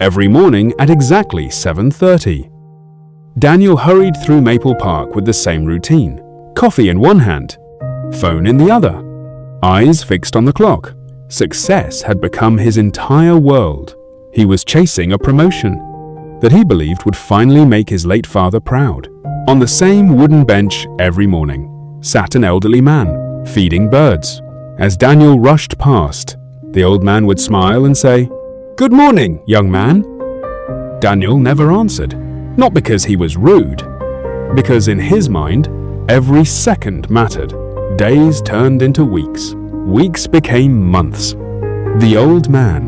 every morning at exactly 7:30. Daniel hurried through Maple Park with the same routine, coffee in one hand, phone in the other, eyes fixed on the clock. Success had become his entire world. He was chasing a promotion that he believed would finally make his late father proud. On the same wooden bench every morning sat an elderly man, feeding birds. As Daniel rushed past, the old man would smile and say, "Good morning, young man." Daniel never answered, not because he was rude, because in his mind, every second mattered. Days turned into weeks. Weeks became months. The old man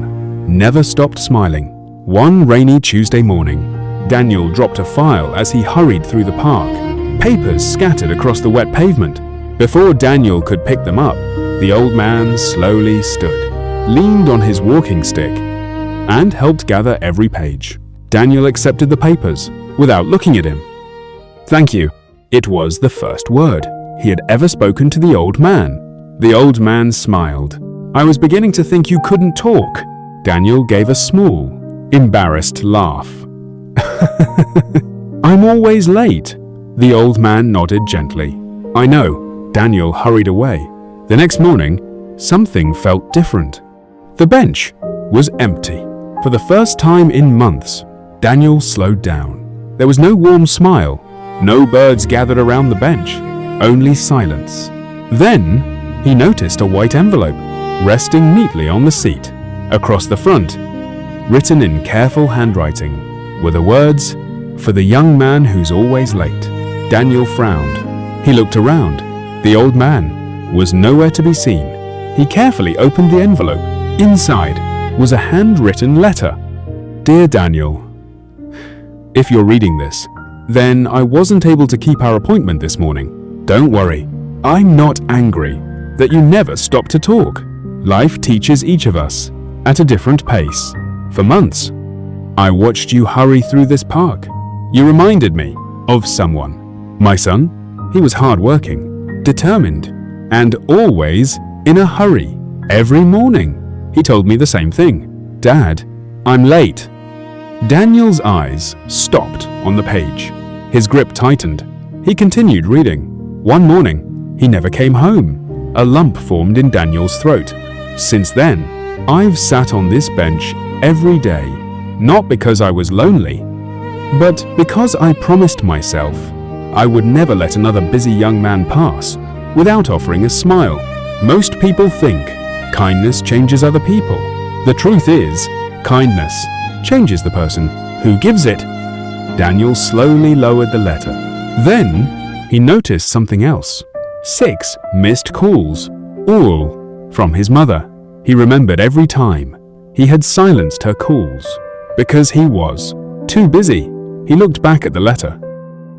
never stopped smiling. One rainy Tuesday morning, Daniel dropped a file as he hurried through the park. Papers scattered across the wet pavement. Before Daniel could pick them up, the old man slowly stood, leaned on his walking stick, and helped gather every page. Daniel accepted the papers without looking at him. "Thank you." It was the first word he had ever spoken to the old man. The old man smiled. "I was beginning to think you couldn't talk." Daniel gave a small, embarrassed laugh. "I'm always late." The old man nodded gently. "I know." Daniel hurried away. The next morning, something felt different. The bench was empty. For the first time in months, Daniel slowed down. There was no warm smile, no birds gathered around the bench, only silence. Then, he noticed a white envelope resting neatly on the seat. Across the front, written in careful handwriting, were the words, "For the young man who's always late." Daniel frowned. He looked around. The old man was nowhere to be seen. He carefully opened the envelope. Inside was a handwritten letter. "Dear Daniel, if you're reading this, then I wasn't able to keep our appointment this morning. Don't worry, I'm not angry that you never stop to talk. Life teaches each of us at a different pace. For months, I watched you hurry through this park. You reminded me of someone. My son, he was hardworking, determined, and always in a hurry. Every morning, he told me the same thing. Dad, I'm late." Daniel's eyes stopped on the page. His grip tightened. He continued reading. One morning, he never came home. A lump formed in Daniel's throat. "Since then, I've sat on this bench every day, not because I was lonely, but because I promised myself I would never let another busy young man pass without offering a smile. Most people think kindness changes other people. The truth is, kindness changes the person who gives it." Daniel slowly lowered the letter. Then, he noticed something else. 6 missed calls, all from his mother. He remembered every time he had silenced her calls because he was too busy. He looked back at the letter.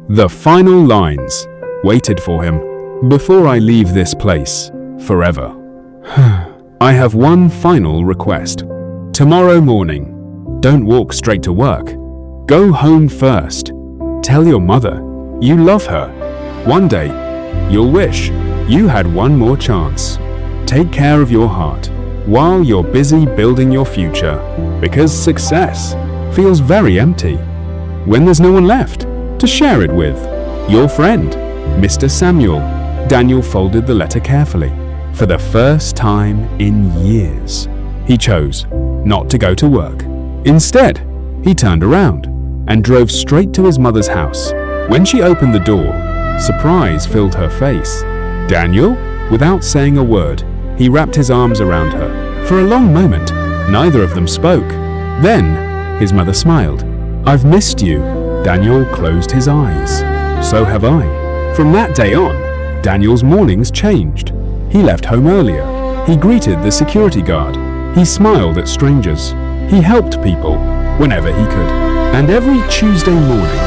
The final lines waited for him. "Before I leave this place forever, I have one final request. Tomorrow morning, don't walk straight to work. Go home first. Tell your mother you love her. One day, you'll wish you had one more chance. Take care of your heart while you're busy building your future, because success feels very empty when there's no one left to share it with." Your friend, Mr. Samuel. Daniel folded the letter carefully. For the first time in years, he chose not to go to work. Instead, he turned around and drove straight to his mother's house. When she opened the door, surprise filled her face. "Daniel?" Without saying a word, he wrapped his arms around her. For a long moment, neither of them spoke. Then, his mother smiled. "I've missed you." Daniel closed his eyes. "So have I." From that day on, Daniel's mornings changed. He left home earlier. He greeted the security guard. He smiled at strangers. He helped people whenever he could. And every Tuesday morning,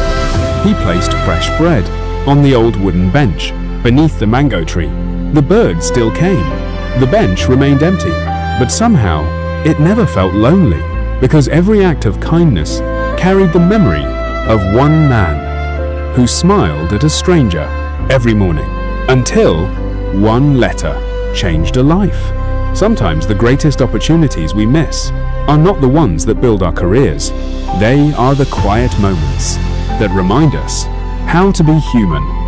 he placed fresh bread on the old wooden bench beneath the mango tree. The birds still came. The bench remained empty, but somehow it never felt lonely, because every act of kindness carried the memory of one man who smiled at a stranger every morning, until one letter changed a life. Sometimes the greatest opportunities we miss are not the ones that build our careers. They are the quiet moments that remind us how to be human.